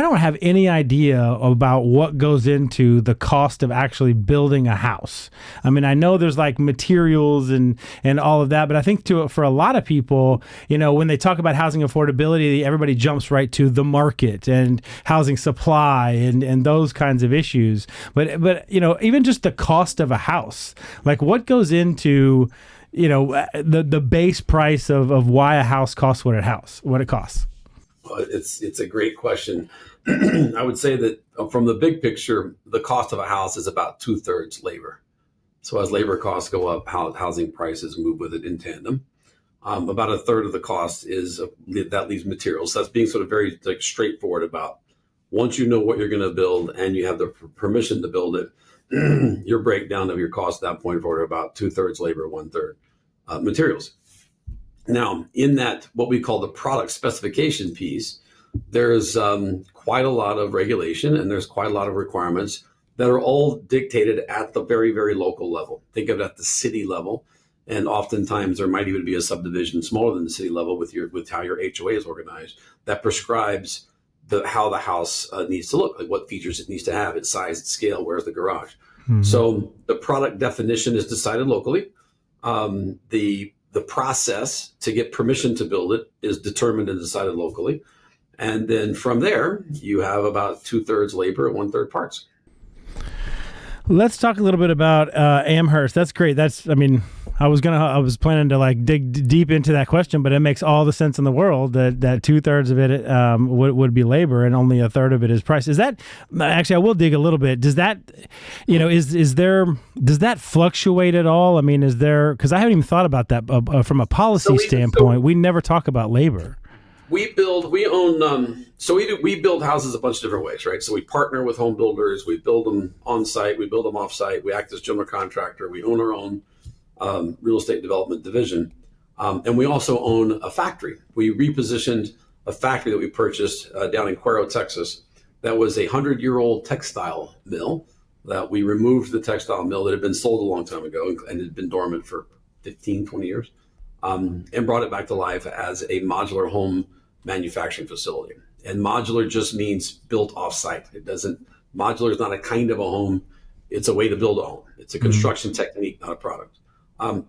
don't have any idea about what goes into the cost of actually building a house. I mean, I know there's like materials and all of that, but I think for a lot of people, when they talk about housing affordability, everybody jumps right to the market and housing supply and those kinds of issues. But even just the cost of a house, like what goes into the base price of why a house costs what it costs. It's a great question. I would say that from the big picture, the cost of a house is about 2/3 labor. So as labor costs go up, housing prices move with it in tandem. About 1/3 of the cost that leaves materials. So that's being sort of very straightforward about once you know what you're going to build and you have the permission to build it, your breakdown of your cost at that point forward about 2/3 labor, 1/3 materials. Now, in that, what we call the product specification piece, there's quite a lot of regulation and there's quite a lot of requirements that are all dictated at the very, very local level. Think of it at the city level. And oftentimes there might even be a subdivision smaller than the city level with how your HOA is organized that prescribes how the house needs to look, like what features it needs to have, its size, its scale, where's the garage. Mm-hmm. So the product definition is decided locally. The process to get permission to build it is determined and decided locally. And then from there, you have about 2/3 labor and 1/3 parts. Let's talk a little bit about Amherst. That's great. I was planning to dig deep into that question, but it makes all the sense in the world that 2/3 of it would be labor and only 1/3 of it is price. Is that actually? I will dig a little bit. Does that, does that fluctuate at all? I mean, because I haven't even thought about that from a policy standpoint. We never talk about labor. We build houses a bunch of different ways, right? So we partner with home builders, we build them on site, we build them off site, we act as general contractor, we own our own real estate development division. And we also own a factory. We repositioned a factory that we purchased down in Cuero, Texas, that was a 100-year-old textile mill that we removed the textile mill that had been sold a long time ago and had been dormant for 15, 20 years, and brought it back to life as a modular home manufacturing facility. And modular just means built off-site. Modular is not a kind of a home. It's a way to build a home. It's a construction technique, not a product.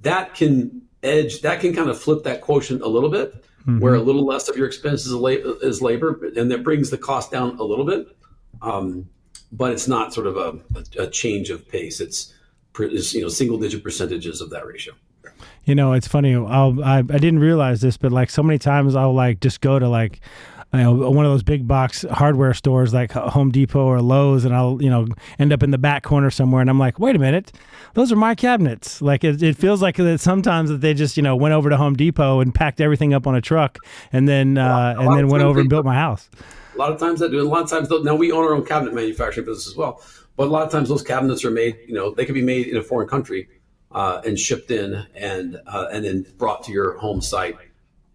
That can kind of flip that quotient a little bit, where a little less of your expenses is labor, and that brings the cost down a little bit. But it's not sort of a change of pace. It's single-digit percentages of that ratio. It's funny. I didn't realize this, but so many times I'll just go to one of those big box hardware stores like Home Depot or Lowe's, and I'll end up in the back corner somewhere, and I'm like, wait a minute, those are my cabinets. It feels like that sometimes that they just went over to Home Depot and packed everything up on a truck, and then went over and built my house. A lot of times I do. And a lot of times, now we own our own cabinet manufacturing business as well, but a lot of times those cabinets are made. They can be made in a foreign country. And shipped in and then brought to your home site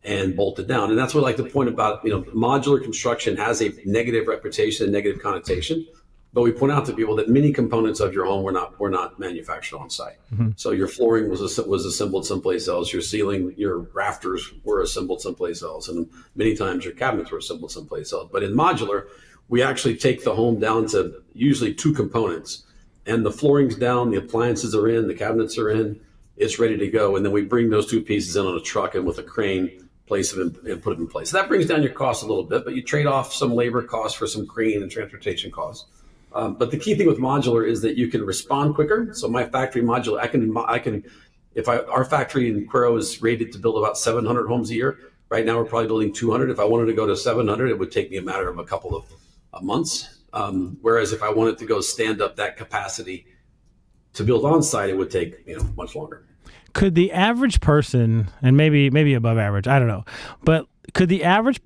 and bolted down. And that's what I like to point about, modular construction has a negative reputation, a negative connotation, but we point out to people that many components of your home were not manufactured on site. Mm-hmm. So your flooring was assembled someplace else, your ceiling, your rafters were assembled someplace else, and many times your cabinets were assembled someplace else. But in modular, we actually take the home down to usually 2 components. And the flooring's down, the appliances are in, the cabinets are in, it's ready to go. And then we bring those 2 pieces in on a truck and with a crane, place them and put them in place. So that brings down your costs a little bit, but you trade off some labor costs for some crane and transportation costs. But the key thing with modular is that you can respond quicker. So my factory modular, our factory in Cuero is rated to build about 700 homes a year. Right now we're probably building 200. If I wanted to go to 700, it would take me a matter of a couple of months. Whereas if I wanted to go stand up that capacity to build on site, it would take much longer. Could the average person, and maybe above average, I don't know, but could the average,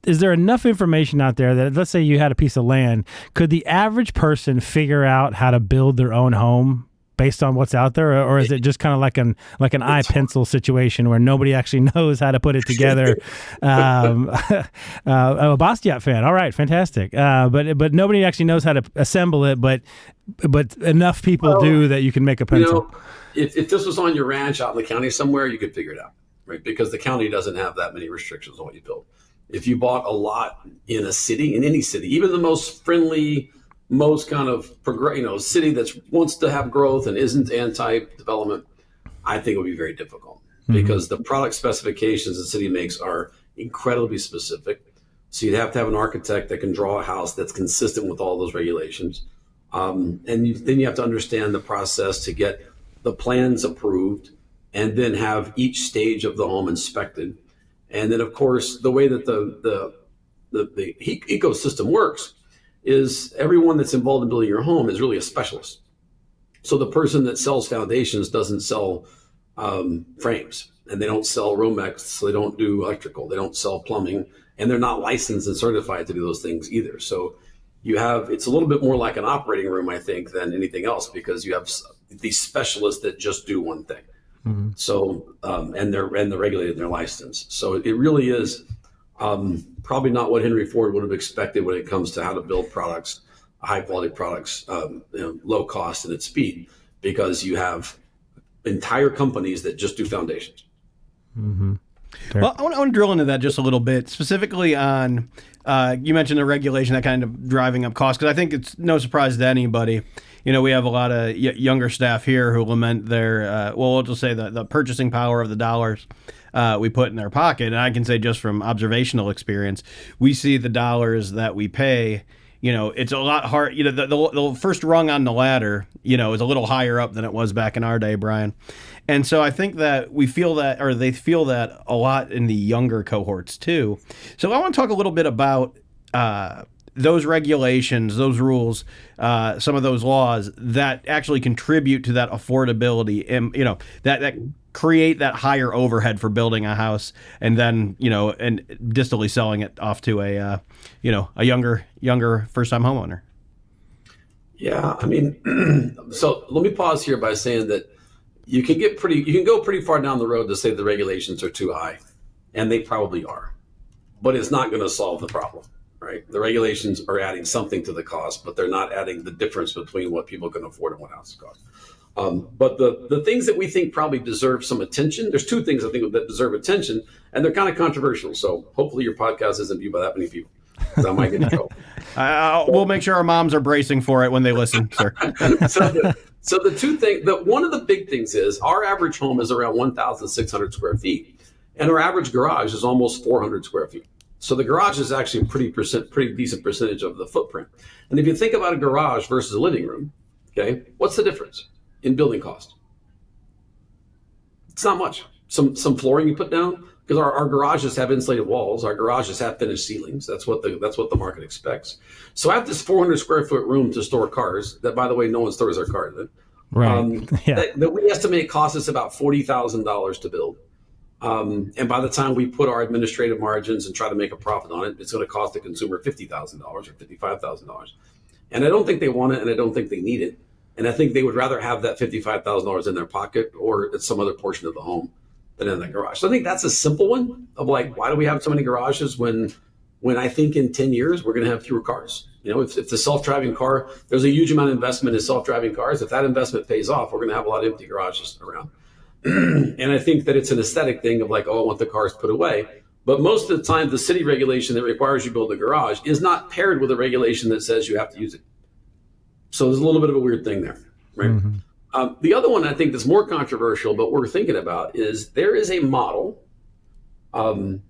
is there enough information out there that, let's say you had a piece of land, could the average person figure out how to build their own home based on what's out there, or is it just kind of like an eye-pencil situation where nobody actually knows how to put it together? A Bastiat fan, all right, fantastic. But nobody actually knows how to assemble it, but enough people do that you can make a pencil. If this was on your ranch out in the county somewhere, you could figure it out, right? Because the county doesn't have that many restrictions on what you build. If you bought a lot in a city, in any city, even the most friendly, most kind of city that wants to have growth and isn't anti-development, I think it would be very difficult because the product specifications the city makes are incredibly specific. So you'd have to have an architect that can draw a house that's consistent with all those regulations. Then you have to understand the process to get the plans approved and then have each stage of the home inspected. And then, of course, the way that the ecosystem works is everyone that's involved in building your home is really a specialist. So the person that sells foundations doesn't sell frames, and they don't sell Romex, so they don't do electrical, they don't sell plumbing, and they're not licensed and certified to do those things either. So it's a little bit more like an operating room, I think, than anything else, because you have these specialists that just do one thing. So, and they're regulated and they're licensed. So it really is probably not what Henry Ford would have expected when it comes to how to build products, high quality products, low cost and at speed, because you have entire companies that just do foundations. Well, I want to drill into that just a little bit, specifically on, you mentioned the regulation, that kind of driving up costs, because I think it's no surprise to anybody. We have a lot of younger staff here who lament their, we'll just say the purchasing power of the dollars we put in their pocket. And I can say just from observational experience, we see the dollars that we pay, it's a lot hard. The first rung on the ladder, is a little higher up than it was back in our day, Brian. And so I think that we feel that, or they feel that a lot in the younger cohorts too. So I want to talk a little bit about those regulations, those rules, some of those laws that actually contribute to that affordability and, that create that higher overhead for building a house and then, and distally selling it off to a younger first-time homeowner. Yeah, I mean, so let me pause here by saying that you can go pretty far down the road to say the regulations are too high, and they probably are, but it's not going to solve the problem. Right? The regulations are adding something to the cost, but they're not adding the difference between what people can afford and what houses cost. But the things that we think probably deserve some attention, there's two things I think that deserve attention, and they're kind of controversial. So hopefully your podcast isn't viewed by that many people, because I might get in trouble. We'll make sure our moms are bracing for it when they listen, sir. So the two things, one of the big things is our average home is around 1,600 square feet, and our average garage is almost 400 square feet. So the garage is actually a pretty decent percentage of the footprint. And if you think about a garage versus a living room, okay, what's the difference in building cost? It's not much. Some flooring you put down, because our garages have insulated walls, our garages have finished ceilings. That's what the market expects. So I have this 400 square foot room to store cars. That, by the way, no one stores their cars in. Right. That we estimate costs us about $40,000 to build. And by the time we put our administrative margins and try to make a profit on it, it's going to cost the consumer $50,000 or $55,000. And I don't think they want it, and I don't think they need it. And I think they would rather have that $55,000 in their pocket or at some other portion of the home than in the garage. So I think that's a simple one of like, why do we have so many garages when I think in 10 years we're going to have fewer cars? If the self-driving car, there's a huge amount of investment in self-driving cars. If that investment pays off, we're going to have a lot of empty garages around. And I think that it's an aesthetic thing of like, oh, I want the cars put away. But most of the time, the city regulation that requires you build a garage is not paired with a regulation that says you have to use it. So there's a little bit of a weird thing there, right? Mm-hmm. The other one I think that's more controversial, but we're thinking about is there is a model. I'm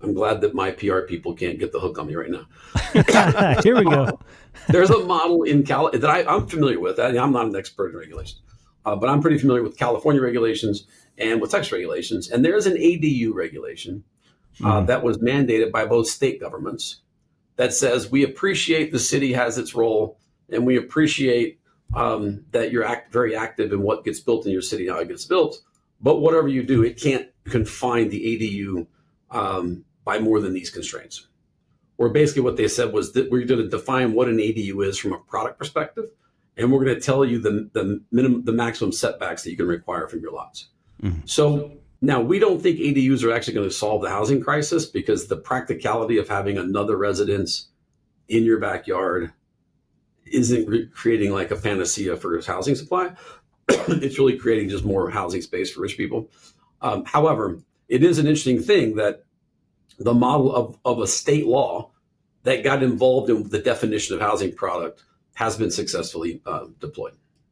glad that my PR people can't get the hook on me right now. Here we go. There's a model in that I'm familiar with. I'm not an expert in regulations. But I'm pretty familiar with California regulations and with Texas regulations. And there's an ADU regulation that was mandated by both state governments that says we appreciate the city has its role, and we appreciate that you're very active in what gets built in your city, how it gets built. But whatever you do, it can't confine the ADU by more than these constraints. Or basically what they said was that we're going to define what an ADU is from a product perspective. And we're going to tell you the maximum setbacks that you can require from your lots. Mm-hmm. So now we don't think ADUs are actually going to solve the housing crisis, because the practicality of having another residence in your backyard isn't creating like a panacea for housing supply. It's really creating just more housing space for rich people. However, it is an interesting thing that the model of a state law that got involved in the definition of housing product has been successfully deployed.